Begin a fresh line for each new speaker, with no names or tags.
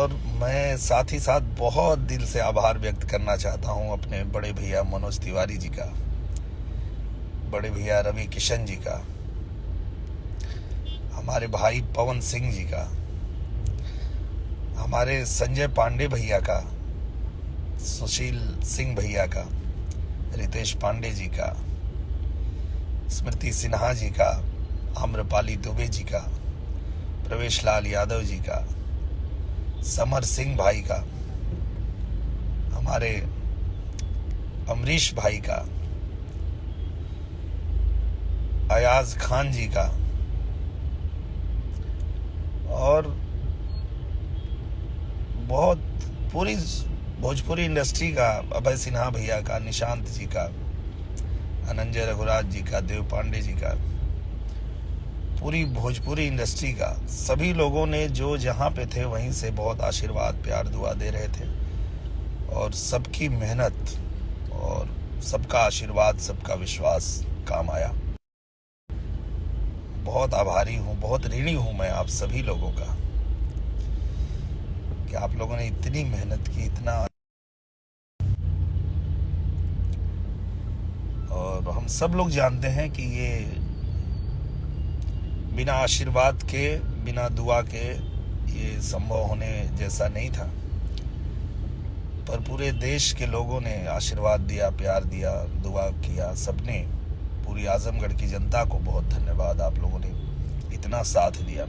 और मैं साथ ही साथ बहुत दिल से आभार व्यक्त करना चाहता हूं अपने बड़े भैया मनोज तिवारी जी का, बड़े भैया रवि किशन जी का, हमारे भाई पवन सिंह जी का, हमारे संजय पांडे भैया का, सुशील सिंह भैया का, रितेश पांडे जी का, स्मृति सिन्हा जी का, आम्रपाली दुबे जी का, प्रवेश लाल यादव जी का, समर सिंह भाई का, हमारे अमरीश भाई का, अयाज खान जी का, और बहुत पूरी भोजपुरी इंडस्ट्री का, अभय सिन्हा भैया का, निशांत जी का, अनंजय रघुराज जी का, देव पांडे जी का, पूरी भोजपुरी इंडस्ट्री का सभी लोगों ने जो जहाँ पे थे वहीं से बहुत आशीर्वाद प्यार दुआ दे रहे थे, और सबकी मेहनत और सबका आशीर्वाद सबका विश्वास काम आया। बहुत आभारी हूँ, बहुत ऋणी हूँ मैं आप सभी लोगों का कि आप लोगों ने इतनी मेहनत की, इतना, और हम सब लोग जानते हैं कि ये बिना आशीर्वाद के, बिना दुआ के ये संभव होने जैसा नहीं था। पर पूरे देश के लोगों ने आशीर्वाद दिया, प्यार दिया, दुआ किया सबने। पूरी आजमगढ़ की जनता को बहुत धन्यवाद, आप लोगों ने इतना साथ दिया।